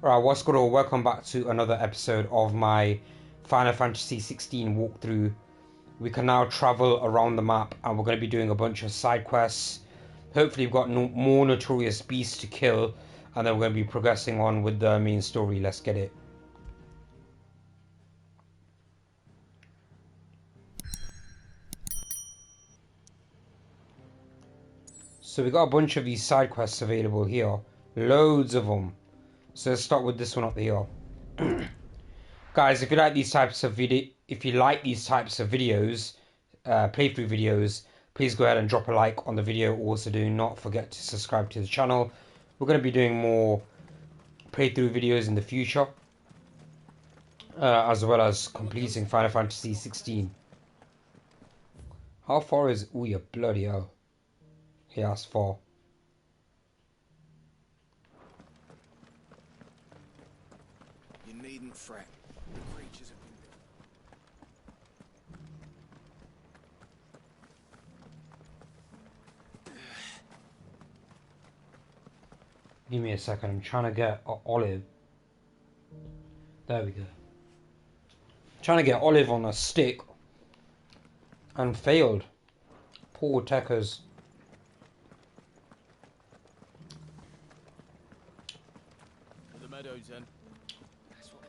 Alright, what's good all? Welcome back to another episode of my Final Fantasy 16 walkthrough. We can now travel around the map and we're going to be doing a bunch of side quests. Hopefully we've got more notorious beasts to kill and then we're going to be progressing on with the main story. Let's get it. So we got a bunch of these side quests available here. Loads of them. So let's start with this one up here. Guys, if you like these types of videos, playthrough videos, please go ahead and drop a like on the video. Also, do not forget to subscribe to the channel. We're going to be doing more playthrough videos in the future, as well as completing Final Fantasy 16. How far is? Ooh, you bloody hell! Yeah, that's far. You needn't fret. The creatures have been... Give me a second. I'm trying to get Olive. There we go. Trying to get Olive on a stick and failed. Poor techers. The meadows then. That's what the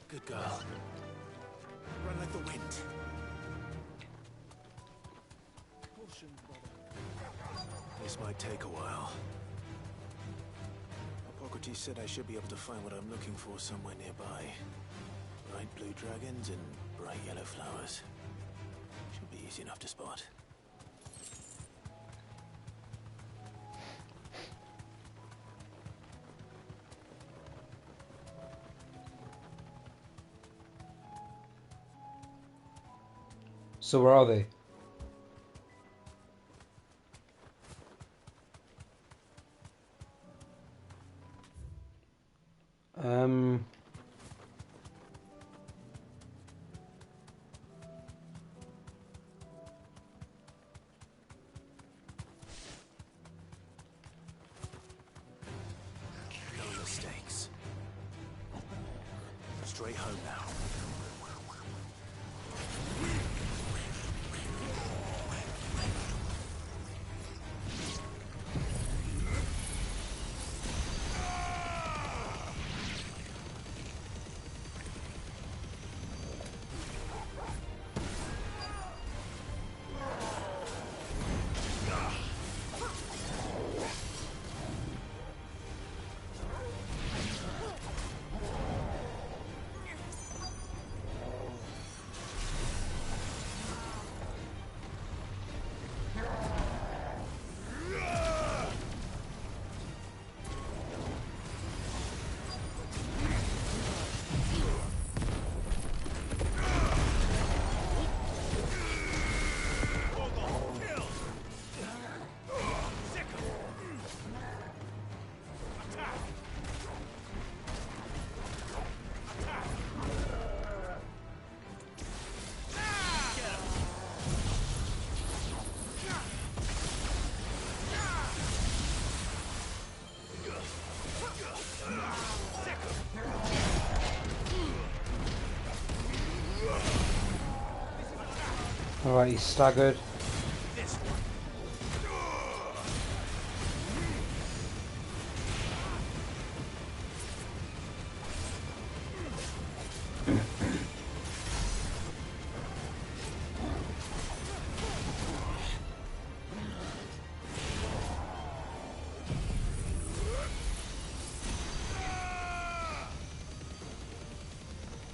Good girl. Run like the wind. This might take a while. Hippocrates said I should be able to find what I'm looking for somewhere nearby. Bright blue dragons and bright yellow flowers. Should be easy enough to spot. So where are they? No mistakes. Straight home now. Alright, he's staggered.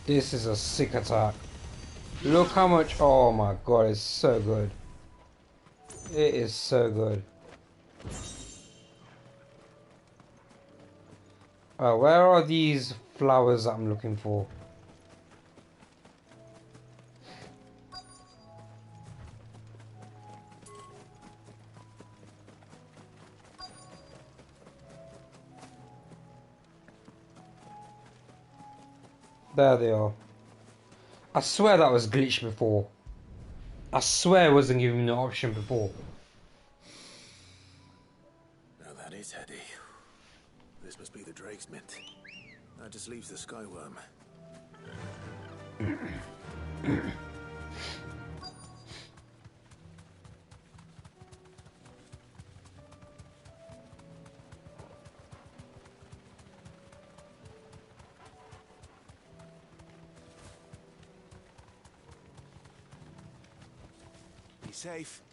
This is a sick attack. Look how much. Oh my god, it's so good. It is so good. Where are these flowers that I'm looking for? There they are. I swear that was glitched before. I swear it wasn't giving me the option before. That is heady. This must be the Drake's mint. That just leaves the Skyworm. Be safe.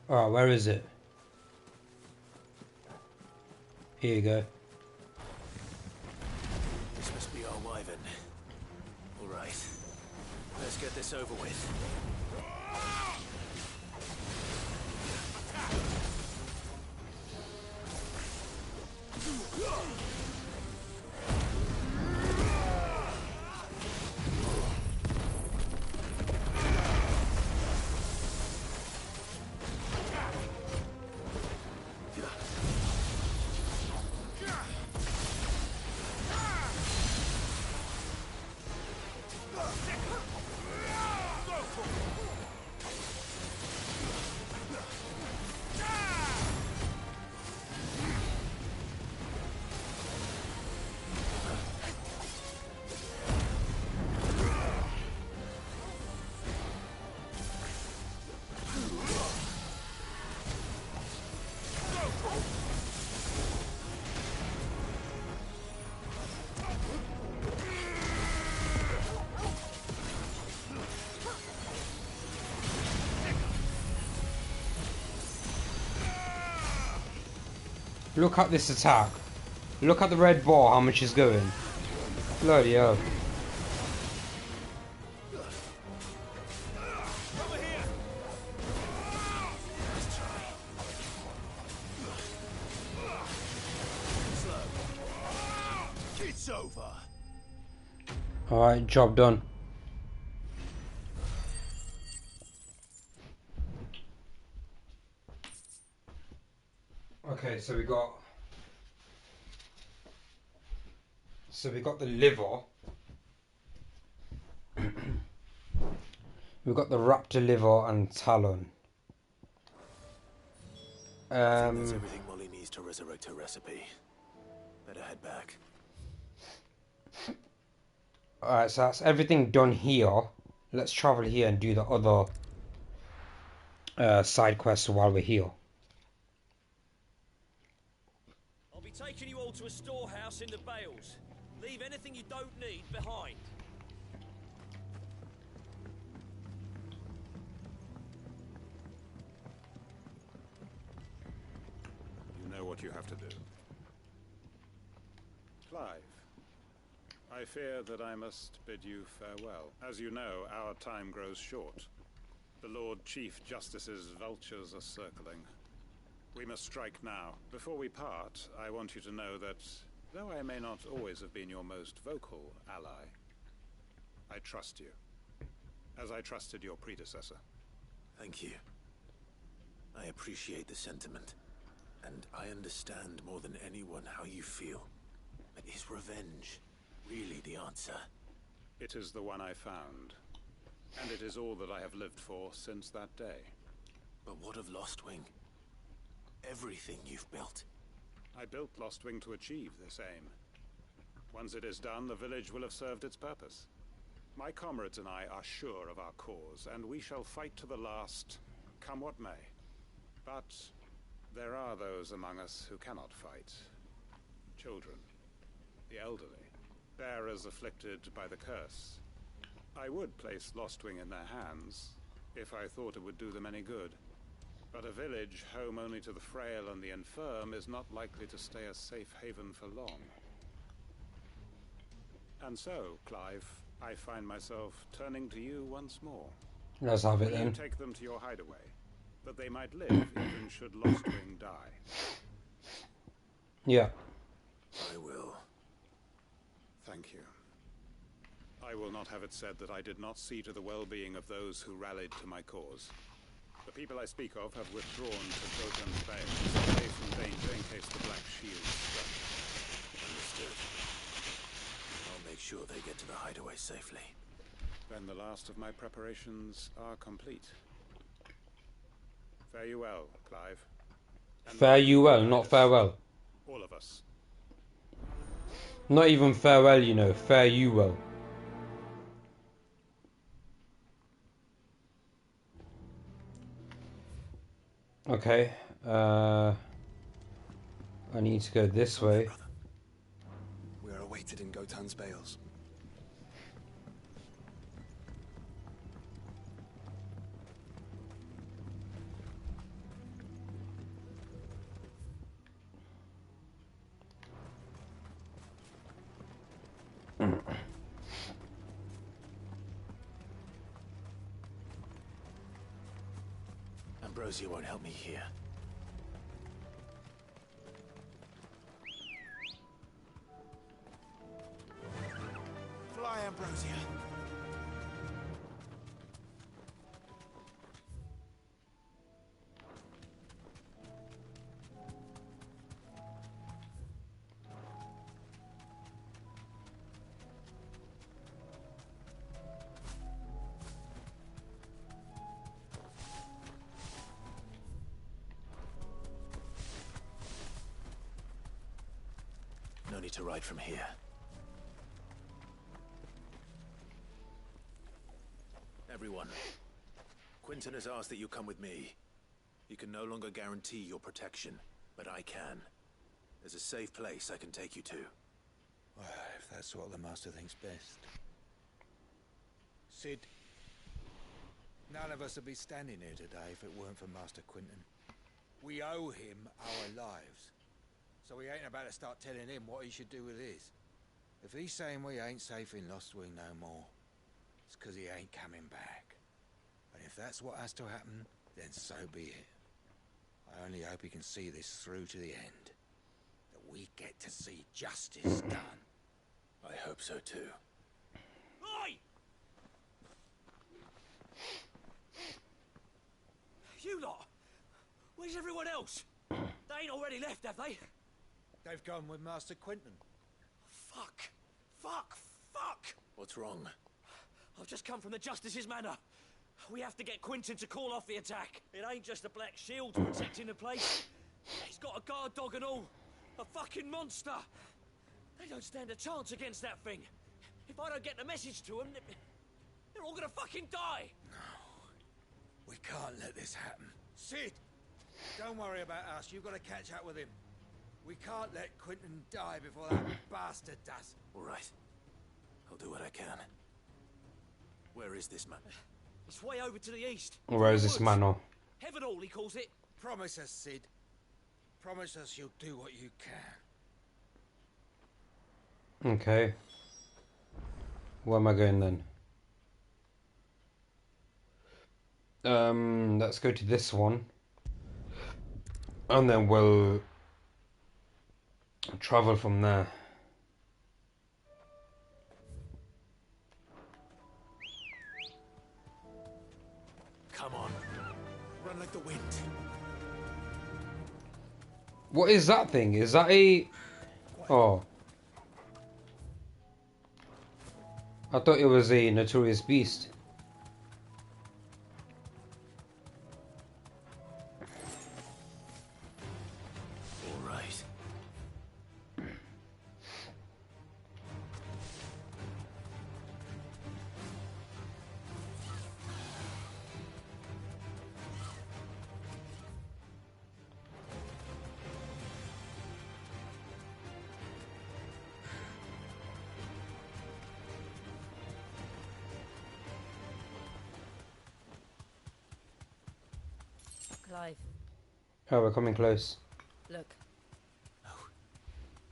Alright, where is it? Here you go. This must be our wyvern. Alright. Let's get this over with. Look at this attack. Look at the red bar, how much is going. Bloody hell. It's over. Alright, job done. Okay, so we got the liver. We've got the raptor liver and talon. That's everything Molly needs to resurrect her recipe. Better head back. Alright, so that's everything done here. Let's travel here and do the other side quests while we're here. I'll be taking you all to a storehouse in the Bales. Leave anything you don't need behind. You know what you have to do. Clive, I fear that I must bid you farewell. As you know, our time grows short. The Lord Chief Justice's vultures are circling. We must strike now. Before we part, I want you to know that, though I may not always have been your most vocal ally, I trust you, as I trusted your predecessor. Thank you. I appreciate the sentiment, and I understand more than anyone how you feel. But is revenge really the answer? It is the one I found, and it is all that I have lived for since that day. But what of Lostwing? Everything you've built. I built Lostwing to achieve this aim. Once it is done, the village will have served its purpose. My comrades and I are sure of our cause, and we shall fight to the last, come what may. But there are those among us who cannot fight. Children, the elderly, bearers afflicted by the curse. I would place Lostwing in their hands, if I thought it would do them any good. But a village home only to the frail and the infirm is not likely to stay a safe haven for long. And so, Clive, I find myself turning to you once more. Let's have it Will you then. take them to your hideaway, that they might live even should Lostwing die? Yeah. I will. Thank you. I will not have it said that I did not see to the well-being of those who rallied to my cause. The people I speak of have withdrawn to Goten's Bay, away from danger in case the Black Shield struck. Understood. I'll make sure they get to the hideaway safely. Then the last of my preparations are complete. Fare you well, Clive. Fare you well, not farewell. All of us. Not even farewell, you know. Fare you well. Okay. I need to go this way. Brother. We are awaited in Gotan's bales. Ambrosia won't help me here. Fly, Ambrosia. No need to ride from here. Everyone, Quinton has asked that you come with me. He can no longer guarantee your protection, but I can. There's a safe place I can take you to. Well, if that's what the Master thinks best. Sid, none of us would be standing here today if it weren't for Master Quinton. We owe him our lives. So we ain't about to start telling him what he should do with his. If he's saying we ain't safe in Lost Wing no more, it's 'cause he ain't coming back. And if that's what has to happen, then so be it. I only hope he can see this through to the end. That we get to see justice done. I hope so too. Oi! You lot! Where's everyone else? They ain't already left, have they? They've gone with Master Quinton. Fuck! Fuck! Fuck! What's wrong? I've just come from the Justice's manor. We have to get Quinton to call off the attack. It ain't just a black shield protecting the place. He's got a guard dog and all. A fucking monster. They don't stand a chance against that thing. If I don't get the message to them, they're all gonna fucking die. We can't let this happen. Sid! Don't worry about us. You've got to catch up with him. We can't let Quinton die before that bastard does. All right. I'll do what I can. Where is this man? It's way over to the east. Where is this manor? Heaven Hall, he calls it. Promise us, Sid. Promise us you'll do what you can. Okay. Where am I going then? Let's go to this one. And then we'll travel from there. Come on. Run like the wind. What is that thing? Is that a... Oh. I thought it was a notorious beast. All right. Clive, Oh, we're coming close. look. No.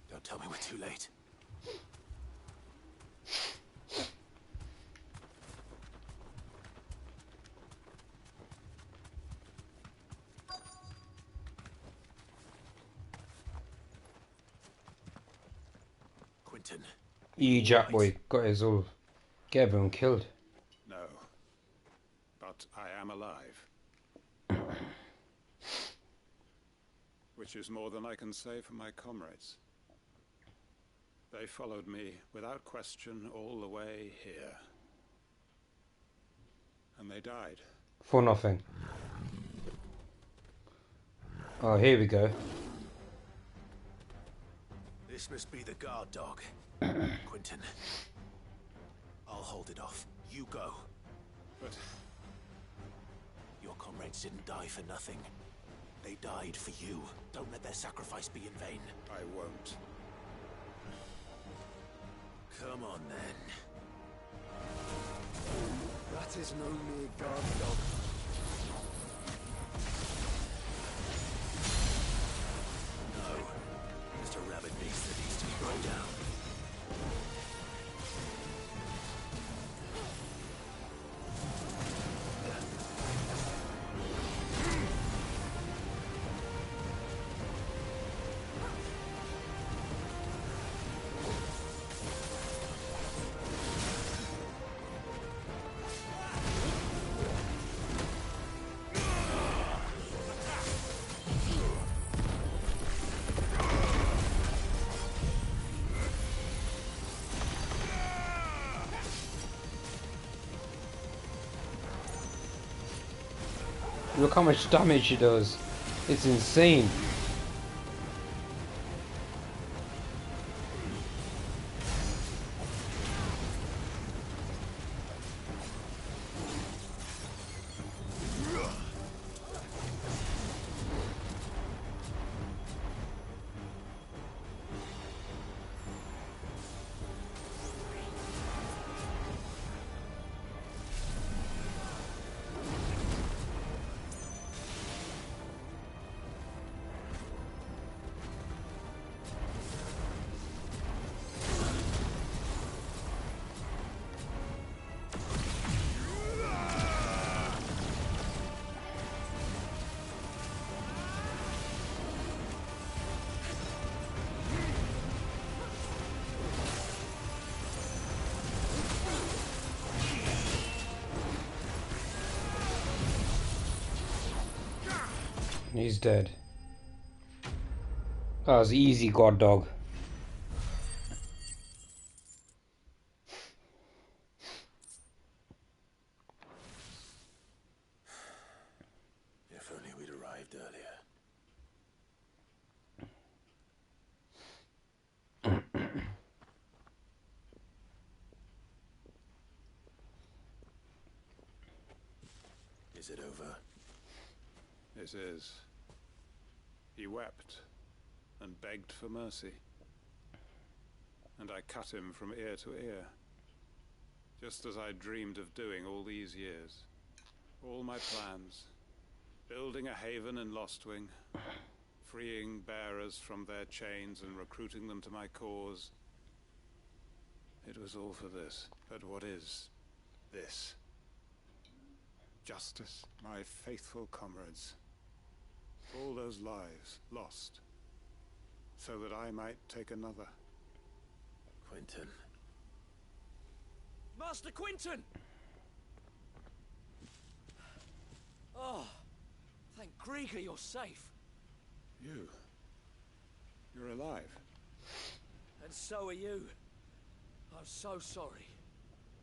Don't tell me we're too late. Quinton. You Jack boy got his all. Get everyone killed. No. But I am alive. Which is more than I can say for my comrades. They followed me without question all the way here. And they died. For nothing. Oh, here we go. This must be the guard dog. Quentin. I'll hold it off. You go. But Your comrades didn't die for nothing. They died for you. Don't let their sacrifice be in vain. I won't. Come on, then. That is no mere guard dog. No. Just a rabid beast that needs to be brought down. Look how much damage he does. It's insane. He's dead. That was easy, god dog. If only we'd arrived earlier. Is it over? it is. He wept and begged for mercy. And I cut him from ear to ear, just as I dreamed of doing all these years. All my plans, building a haven in Lostwing, freeing bearers from their chains and recruiting them to my cause. It was all for this. But what is this? Justice, my faithful comrades. All those lives lost, so that I might take another. Quentin. Master Quentin! Oh, thank Grieger you're safe. You're alive. And so are you. I'm so sorry.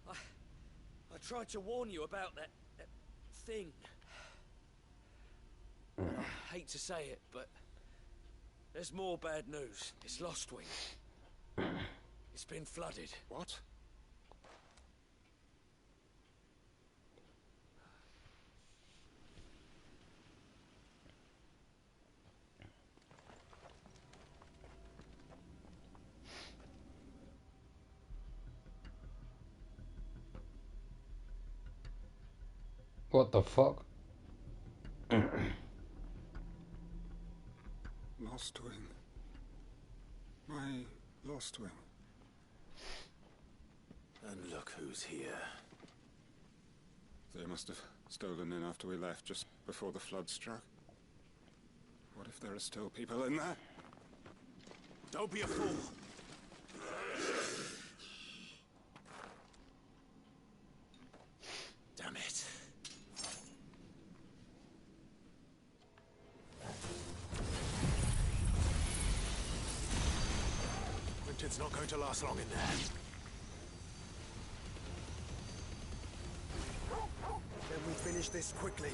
I tried to warn you about that thing. And I hate to say it, but there's more bad news. It's Lostwing. It's been flooded. What? What the fuck? Lostwing. My Lostwing. And look who's here. They must have stolen in after we left, just before the flood struck. What if there are still people in there? Don't be a fool. Damn it. Quentin's not going to last long in there. Can we finish this quickly?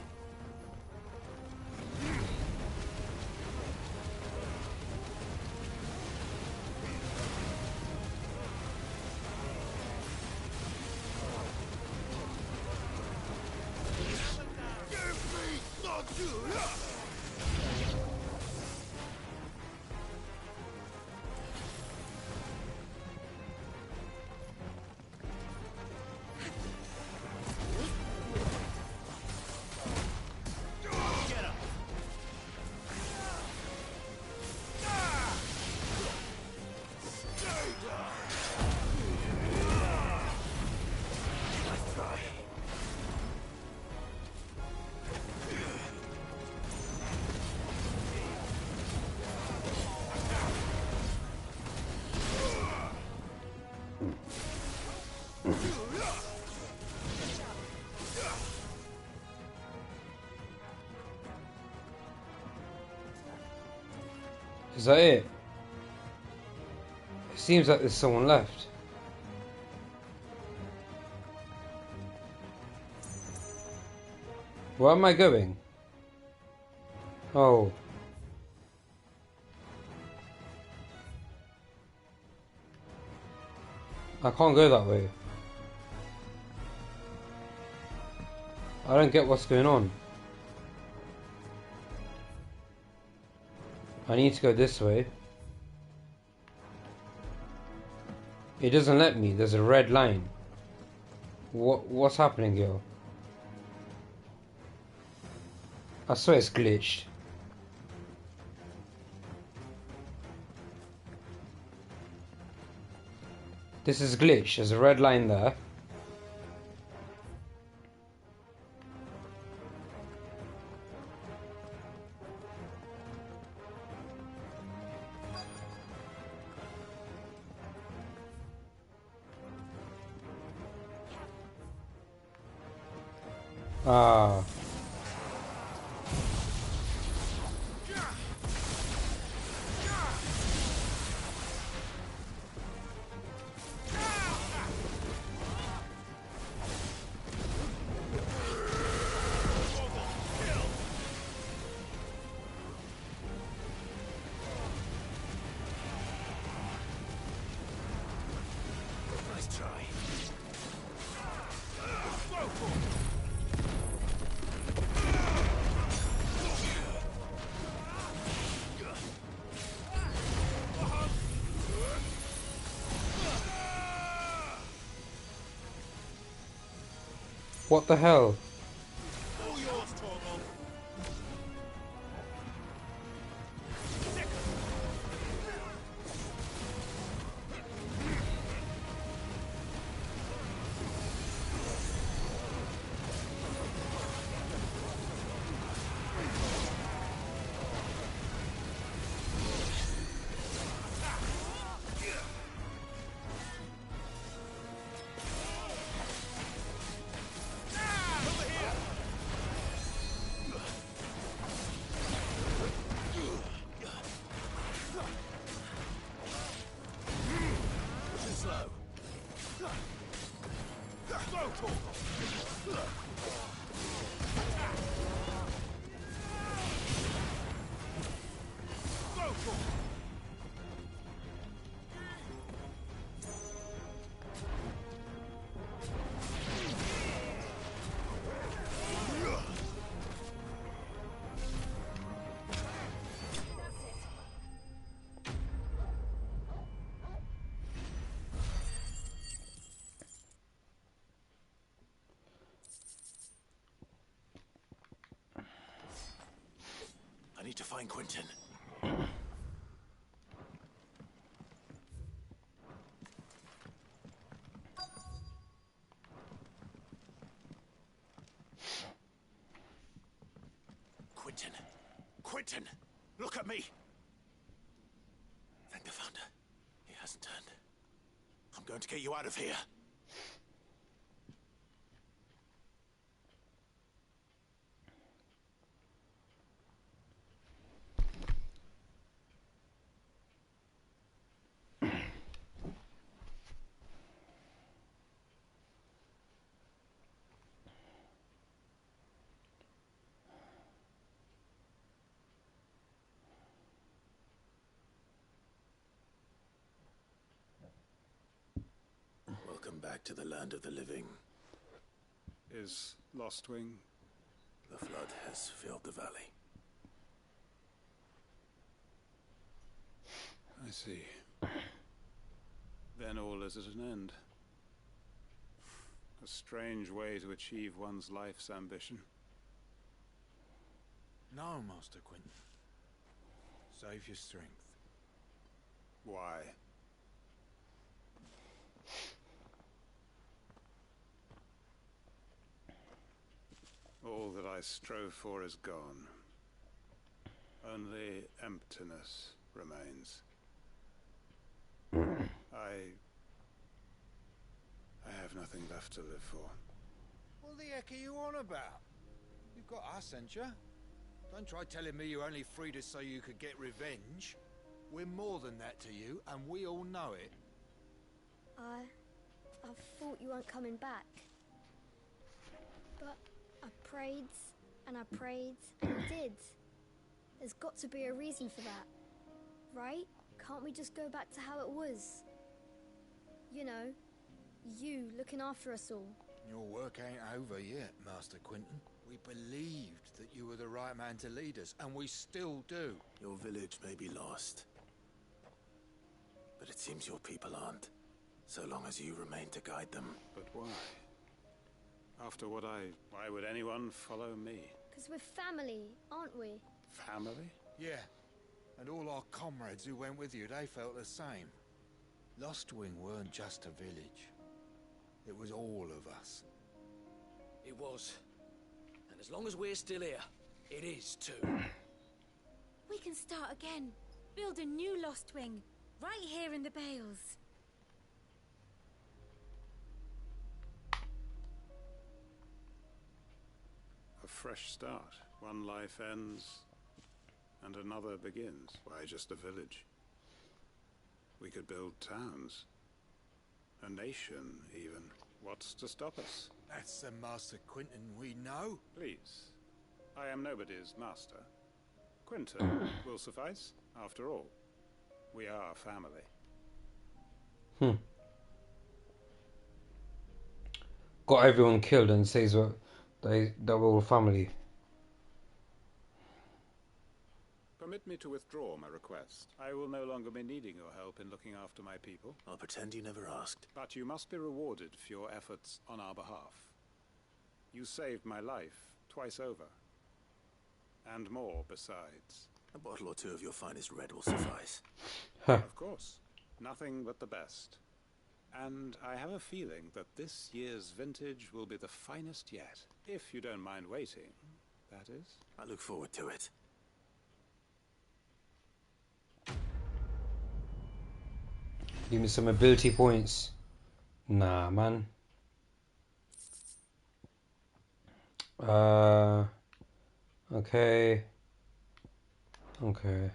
Is that it? It seems like there's someone left. Where am I going? Oh. I can't go that way. I don't get what's going on. I need to go this way. It doesn't let me. There's a red line. What's happening here? I swear it's glitched. This is glitched. There's a red line there. Ah. Nice try. What the hell? All yours, Torgal. I need to find Quentin. Quentin! Quentin! Look at me! Thank the Founder. He hasn't turned. I'm going to get you out of here. Welcome back to the land of the living. Is Lostwing? The flood has filled the valley. I see. Then all is at an end. A strange way to achieve one's life's ambition. No, Master Quentin. Save your strength. Why? All that I strove for is gone. Only emptiness remains. I have nothing left to live for. What the heck are you on about? You've got us, ain't you? Don't try telling me you only freed us so you could get revenge. We're more than that to you, and we all know it. I thought you weren't coming back. But I prayed, and I prayed, and you did. There's got to be a reason for that, right? Can't we just go back to how it was? You know, you looking after us all. Your work ain't over yet, Master Quinton. We believed that you were the right man to lead us, and we still do. Your village may be lost, but it seems your people aren't, so long as you remain to guide them. But why? After what why would anyone follow me? Because we're family, aren't we? Family? Yeah, and all our comrades who went with you, they felt the same. Lost Wing weren't just a village. It was all of us. It was. And as long as we're still here, it is too. We can start again. Build a new Lost Wing, right here in the Bales. A fresh start. One life ends, and another begins. Why just a village? We could build towns. A nation, even. What's to stop us? That's the Master Quinton we know. Please. I am nobody's master. Quinton will suffice. After all, we are family. Got everyone killed and says what they were all family. Permit me to withdraw my request. I will no longer be needing your help in looking after my people. I'll pretend you never asked. But you must be rewarded for your efforts on our behalf. You saved my life twice over. And more besides. A bottle or two of your finest red will suffice. Of course. Nothing but the best. And I have a feeling that this year's vintage will be the finest yet. If you don't mind waiting, that is. I look forward to it. Give me some ability points. Nah, man. Okay. Okay.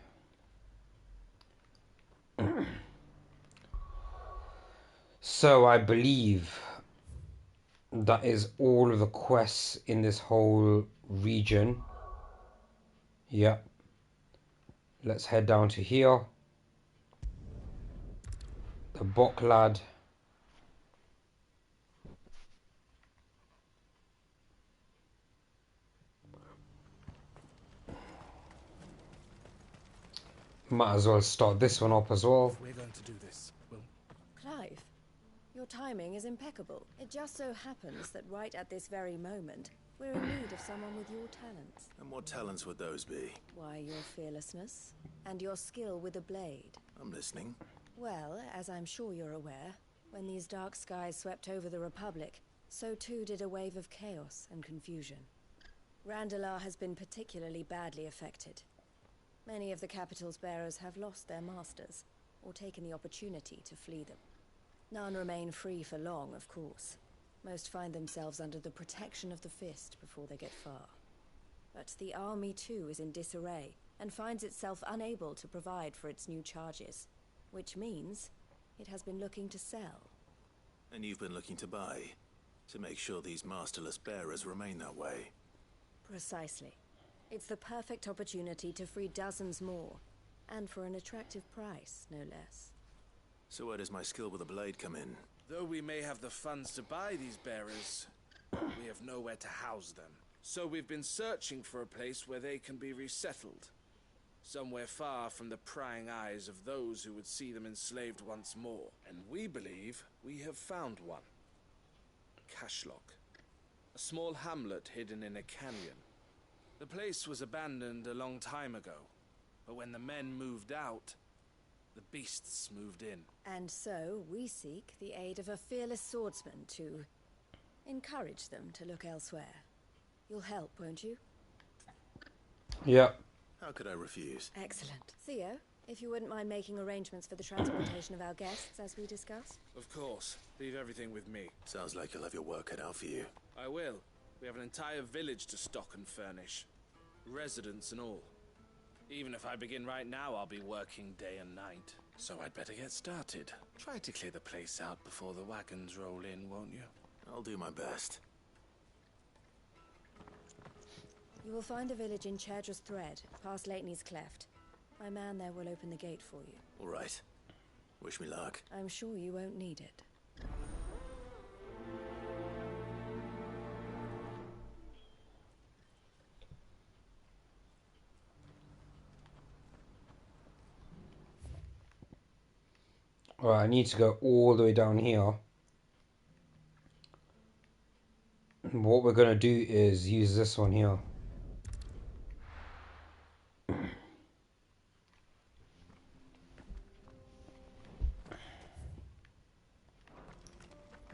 So I believe that is all of the quests in this whole region. Yep. Let's head down to here. The Bock lad. Might as well start this one up as well. We're going to do this. Well, Clive, your timing is impeccable. It just so happens that right at this very moment, we're in need of someone with your talents. And what talents would those be? Why, your fearlessness and your skill with a blade. I'm listening. Well, as I'm sure you're aware, when these dark skies swept over the Republic, so too did a wave of chaos and confusion. Randalar has been particularly badly affected. Many of the capital's bearers have lost their masters, or taken the opportunity to flee them. None remain free for long, of course. Most find themselves under the protection of the Fist before they get far. But the army too is in disarray, and finds itself unable to provide for its new charges. Which means it has been looking to sell. And you've been looking to buy, to make sure these masterless bearers remain that way. Precisely. It's the perfect opportunity to free dozens more, and for an attractive price, no less. So where does my skill with a blade come in? Though we may have the funds to buy these bearers, we have nowhere to house them. So we've been searching for a place where they can be resettled. Somewhere far from the prying eyes of those who would see them enslaved once more. And we believe we have found one. Cashlock. A small hamlet hidden in a canyon. The place was abandoned a long time ago, but when the men moved out, the beasts moved in. And so we seek the aid of a fearless swordsman to encourage them to look elsewhere. You'll help, won't you? Yep. How could I refuse? Excellent. Theo, if you wouldn't mind making arrangements for the transportation of our guests, as we discussed. Of course. Leave everything with me. Sounds like you'll have your work cut out for you. I will. We have an entire village to stock and furnish. Residents and all. Even if I begin right now, I'll be working day and night. So I'd better get started. Try to clear the place out before the wagons roll in, won't you? I'll do my best. You will find a village in Chairdra's Thread, past Lateney's Cleft. My man there will open the gate for you. All right. Wish me luck. I'm sure you won't need it. Alright, I need to go all the way down here. And what we're going to do is use this one here.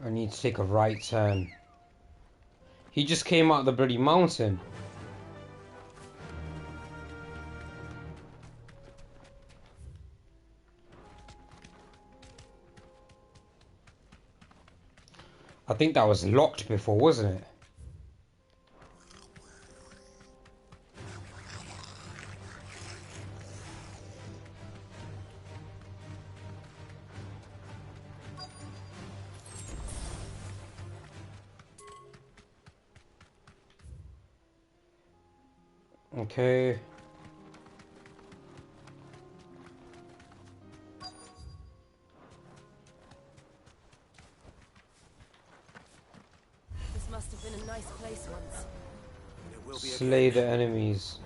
I need to take a right turn. He just came out of the bloody mountain. I think that was locked before, wasn't it? Okay. This must have been a nice place once. It will be Slay again. the enemies.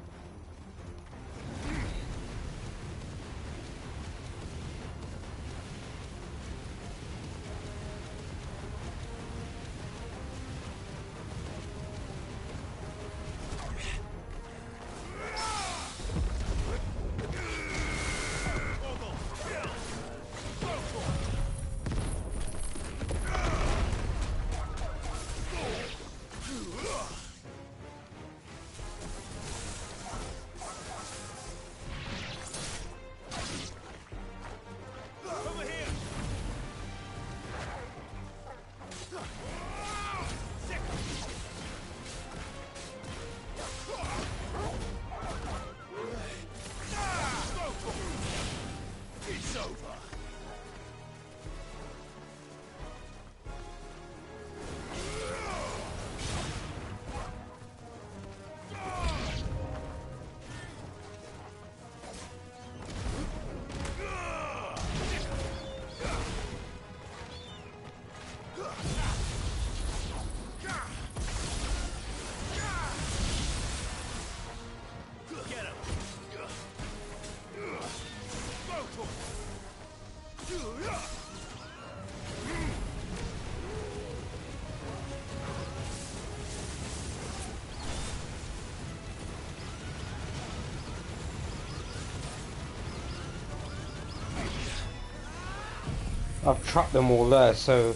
I've trapped them all there, so...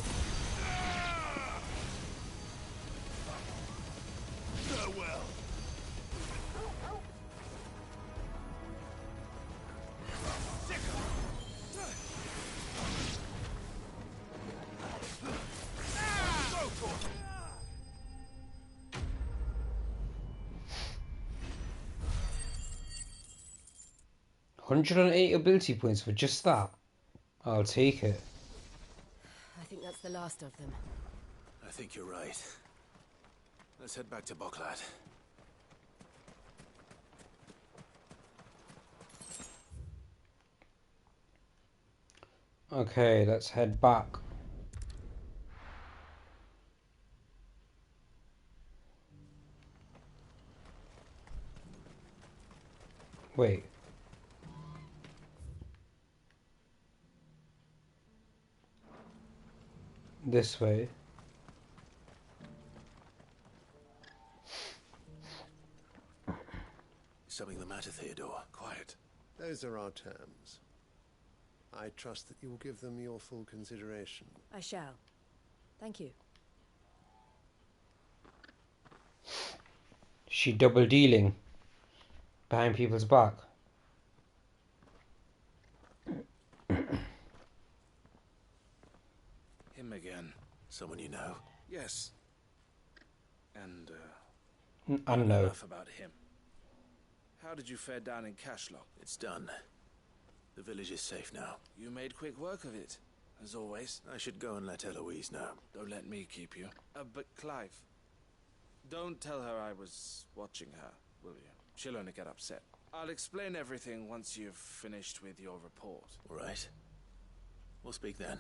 $108 ability points for just that. I'll take it. I think that's the last of them. I think you're right. Let's head back to Boklad. Okay, let's head back. Wait. This way. Something the matter, Theodore? Quiet. Those are our terms. I trust that you will give them your full consideration. I shall. Thank you. She double dealing behind people's back. Him again. Someone you know? Yes. And, I don't know. enough about him. How did you fare down in Cashlock? It's done. The village is safe now. You made quick work of it, as always. I should go and let Eloise know. Don't let me keep you. But Clive, don't tell her I was watching her, will you? She'll only get upset. I'll explain everything once you've finished with your report. All right. We'll speak then.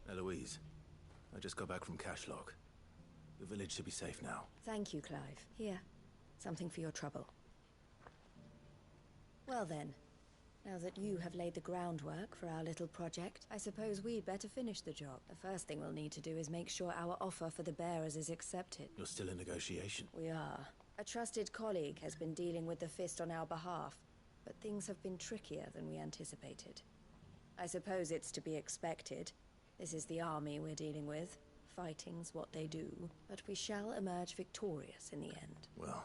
Eloise, I just got back from Cashlock. The village should be safe now. Thank you, Clive. Here, something for your trouble. Well then, now that you have laid the groundwork for our little project, I suppose we'd better finish the job. The first thing we'll need to do is make sure our offer for the bearers is accepted. You're still in negotiation? We are. A trusted colleague has been dealing with the Fist on our behalf, but things have been trickier than we anticipated. I suppose it's to be expected. This is the army we're dealing with. Fighting's what they do, but we shall emerge victorious in the end. Well,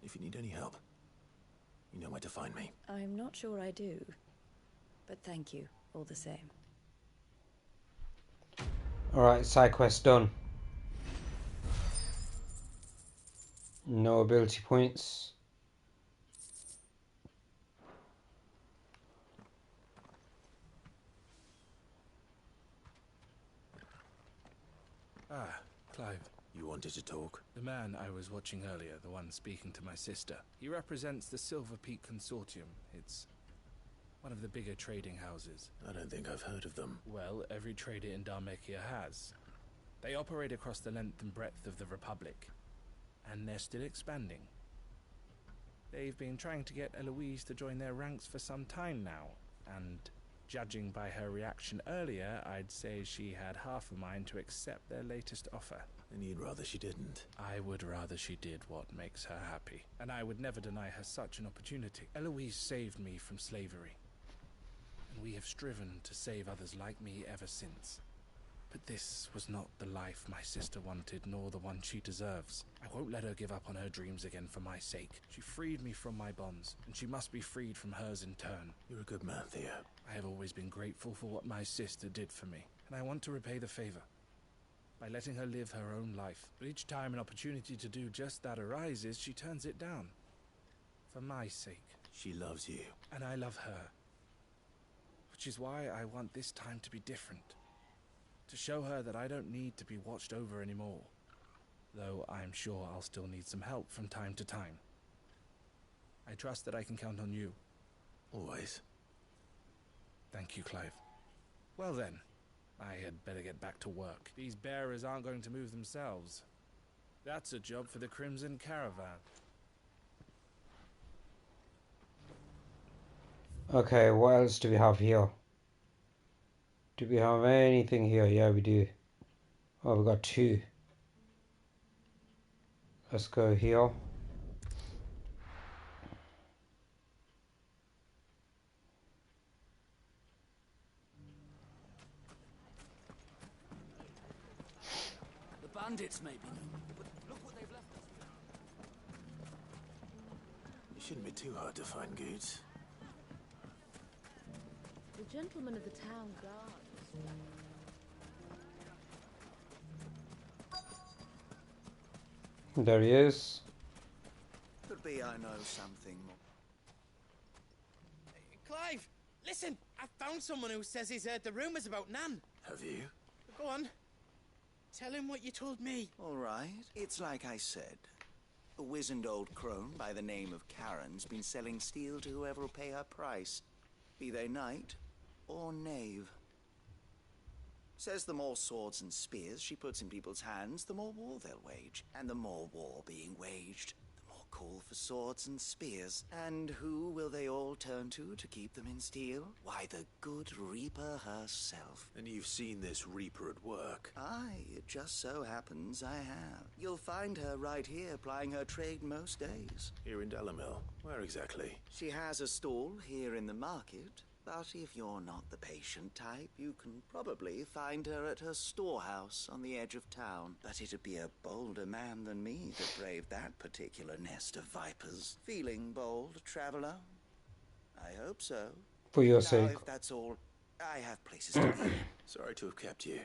if you need any help, you know where to find me. I'm not sure I do, but thank you all the same. Alright, side quest done. No ability points. Ah, Clive. You wanted to talk? The man I was watching earlier, the one speaking to my sister, he represents the Silver Peak Consortium. It's one of the bigger trading houses. I don't think I've heard of them. Well, every trader in Dharmekia has. They operate across the length and breadth of the Republic, and they're still expanding. They've been trying to get Eloise to join their ranks for some time now, and judging by her reaction earlier, I'd say she had half a mind to accept their latest offer. And you'd rather she didn't? I would rather she did what makes her happy, and I would never deny her such an opportunity. Eloise saved me from slavery, and we have striven to save others like me ever since. But this was not the life my sister wanted, nor the one she deserves. I won't let her give up on her dreams again for my sake. She freed me from my bonds, and she must be freed from hers in turn. You're a good man, Theo. I have always been grateful for what my sister did for me, and I want to repay the favor by letting her live her own life. But each time an opportunity to do just that arises, she turns it down. For my sake. She loves you. And I love her. Which is why I want this time to be different. To show her that I don't need to be watched over anymore. Though I'm sure I'll still need some help from time to time. I trust that I can count on you. Always. Thank you, Clive. Well then, I had better get back to work. These bearers aren't going to move themselves. That's a job for the Crimson Caravan. Okay, what else do we have here? Do we have anything here? Yeah, we do. Oh, we got two. Let's go here. The bandits, maybe. But look what they've left us. It shouldn't be too hard to find goods. The gentleman of the town guard. There he is. Could be I know something more. Clive, listen! I found someone who says he's heard the rumours about Nan. Have you? Go on. Tell him what you told me. All right. It's like I said. A wizened old crone by the name of Karen's been selling steel to whoever will pay her price, be they knight or knave. Says the more swords and spears she puts in people's hands, the more war they'll wage. And the more war being waged, the more call for swords and spears. And who will they all turn to keep them in steel? Why, the good Reaper herself. And you've seen this Reaper at work? Aye, it just so happens I have. You'll find her right here plying her trade most days. Here in Delamil. Where exactly? She has a stall here in the market. But if you're not the patient type, you can probably find her at her storehouse on the edge of town. But it'd be a bolder man than me to brave that particular nest of vipers. Feeling bold, traveler? I hope so. For your now, sake. If that's all I have places to be. Sorry to have kept you.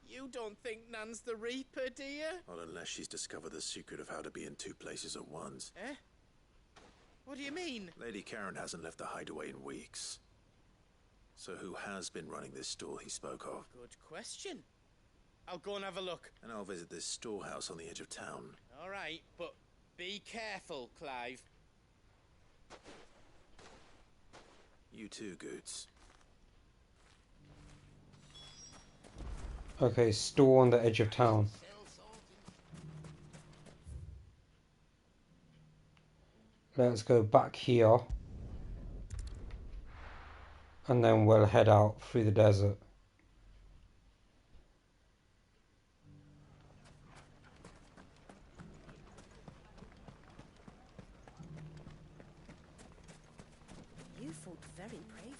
You don't think Nan's the Reaper, do you? Not unless she's discovered the secret of how to be in two places at once. Eh? What do you mean? Lady Karen hasn't left the hideaway in weeks. So who has been running this store he spoke of? Good question. I'll go and have a look. And I'll visit this storehouse on the edge of town. All right, but be careful, Clive. You too, Goots. Okay, store on the edge of town. Let's go back here. And then we'll head out through the desert. You fought very bravely.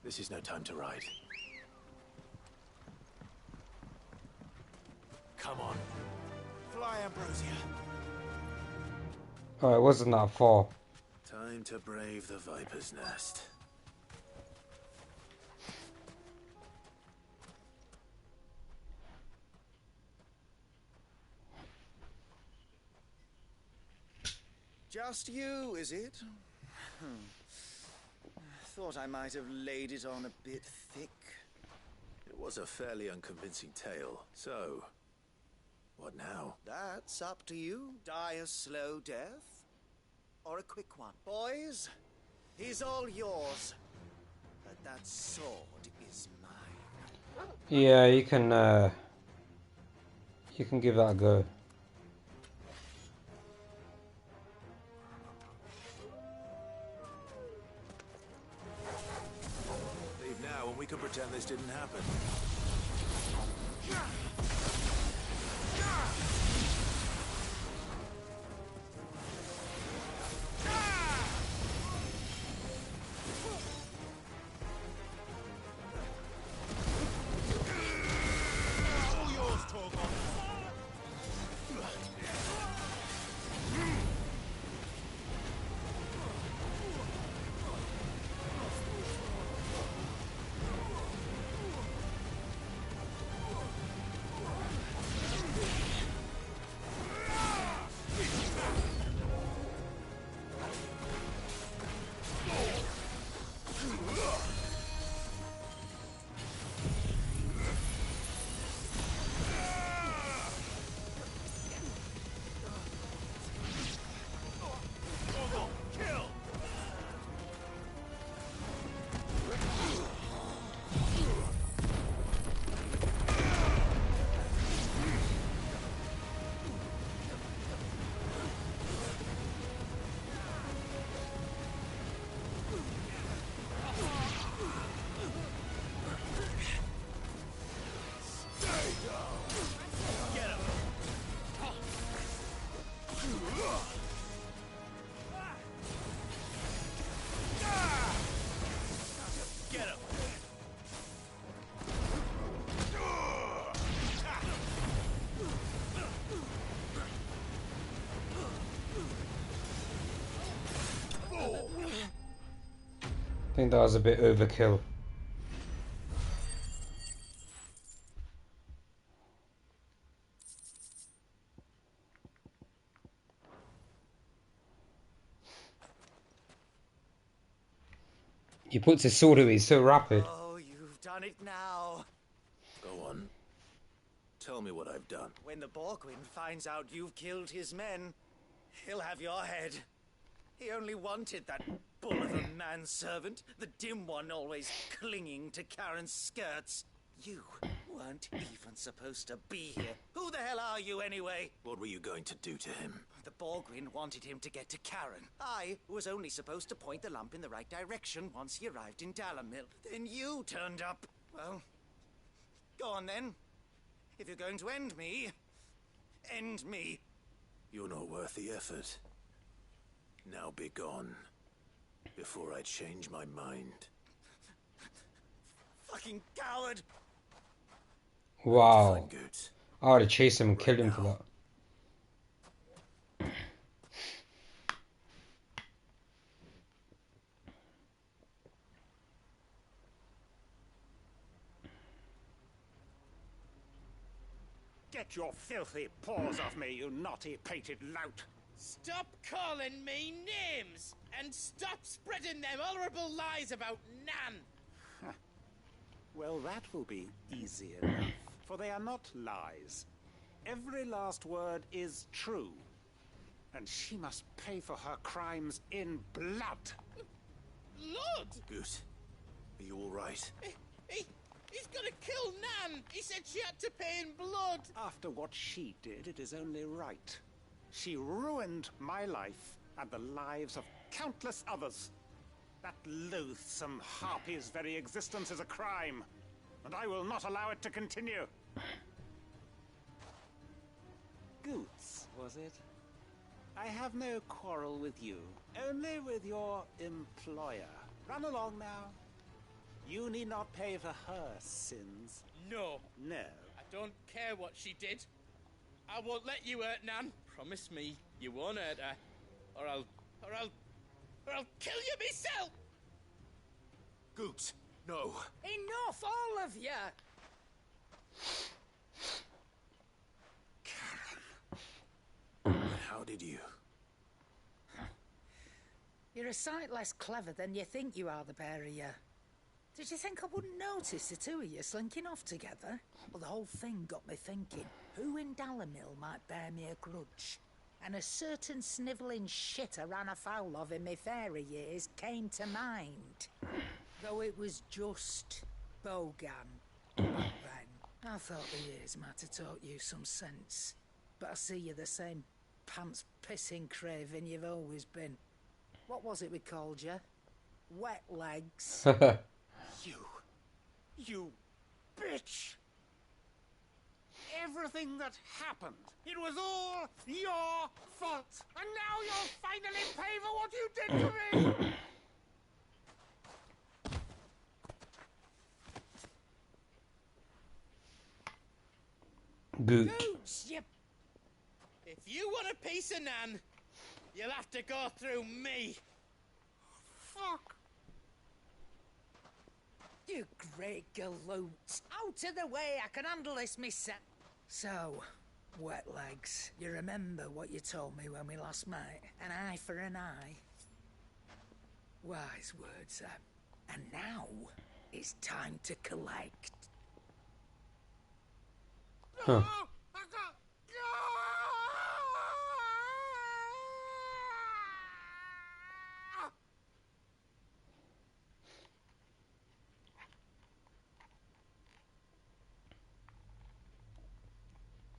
This is no time to ride. Come on. Fly, Ambrosia. Oh, it wasn't that far. Time to brave the Viper's Nest. Just you, is it? Thought I might have laid it on a bit thick. It was a fairly unconvincing tale. So, what now? That's up to you. Die a slow death, or a quick one. Boys, he's all yours. But that sword is mine. Yeah, you can give that a go. Leave now and we can pretend this didn't happen. I think that was a bit overkill. He puts his sword away, he's so rapid. Oh, you've done it now. Go on. Tell me what I've done. When the Borgwyn finds out you've killed his men, he'll have your head. He only wanted that bull of a manservant, the dim one always clinging to Karen's skirts. You weren't even supposed to be here. Who the hell are you anyway? What were you going to do to him? The Borgwyn wanted him to get to Karen. I was only supposed to point the lamp in the right direction once he arrived in Dalamil. Then you turned up. Well, go on then. If you're going to end me, end me. You're not worth the effort. Now be gone, before I change my mind. Fucking coward! Wow. Fine, Goots. I would have chased him and killed him for that. Get your filthy paws off me, you naughty-pated lout! Stop calling me names! And stop spreading them horrible lies about Nan! Well, that will be easy enough, for they are not lies. Every last word is true. And she must pay for her crimes in blood. Blood? Goose, are you all right? He's gonna kill Nan! He said she had to pay in blood! After what she did, it is only right. She ruined my life and the lives of countless others. That loathsome harpy's very existence is a crime, and I will not allow it to continue. Goots, was it? I have no quarrel with you, only with your employer. Run along now. You need not pay for her sins. No. No. I don't care what she did. I won't let you hurt Nan. Promise me you won't hurt her, or I'll kill you myself. Goots, no. Enough, all of you! Karen. How did you? You're a sight less clever than you think you are, the pair of you. Did you think I wouldn't notice the two of you slinking off together? Well, the whole thing got me thinking, who in Dalamil might bear me a grudge? And a certain snivelling shit I ran afoul of in my fairy years came to mind. Though it was just Bogan back then. I thought the years might have taught you some sense. But I see you're the same pants-pissing craven you've always been. What was it we called you? Wet legs. You bitch! Everything that happened, it was all your fault! And now you'll finally pay for what you did to me! Good. Gooch, if you want a piece of Nan, you'll have to go through me. Fuck! You great galoot! Out of the way, I can handle this myself. So, wet legs, you remember what you told me when we last met? An eye for an eye? Wise words, and now it's time to collect. Huh.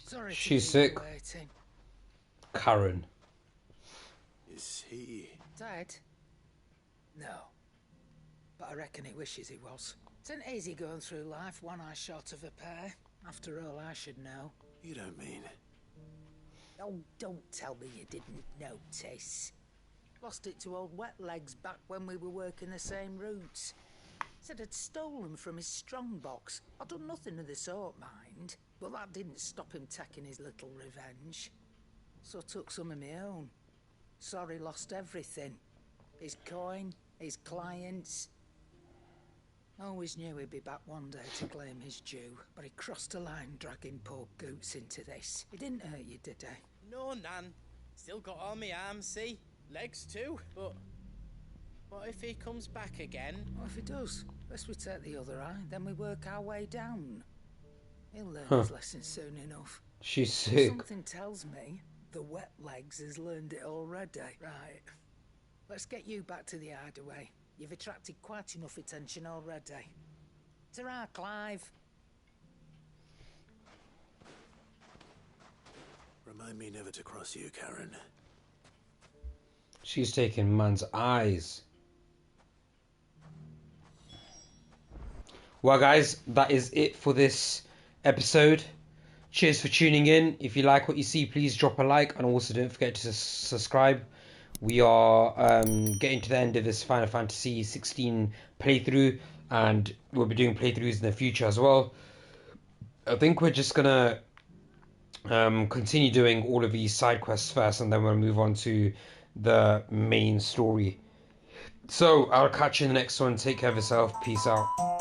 Sorry to She's keep sick. you waiting. Karen. Is he? Dead? No. But I reckon he wishes he was. It isn't easy going through life one eye short of a pair. After all, I should know. You don't mean? Oh, don't tell me you didn't notice. Lost it to old Wet Legs back when we were working the same routes. Said I'd stolen from his strongbox. I'd done nothing of the sort, mind. But that didn't stop him taking his little revenge. So I took some of my own. Sorry, lost everything. His coin, his clients. Always knew he'd be back one day to claim his due, but he crossed a line dragging poor Goots into this. He didn't hurt you, did he? No, Nan. Still got all my arms, see? Legs too, but... What if he comes back again? What if he does? Best we take the other eye, then we work our way down. He'll learn his lesson soon enough. She's sick. Something tells me the Wet Legs has learned it already. Right. Let's get you back to the hideaway. You've attracted quite enough attention already. Ta-ra, Clive. Remind me never to cross you, Karen. She's taking man's eyes. Well, guys, that is it for this episode. Cheers for tuning in. If you like what you see, please drop a like, and also don't forget to subscribe. We are getting to the end of this Final Fantasy 16 playthrough, and we'll be doing playthroughs in the future as well. I think we're just gonna continue doing all of these side quests first, and then we'll move on to the main story. So I'll catch you in the next one. Take care of yourself. Peace out.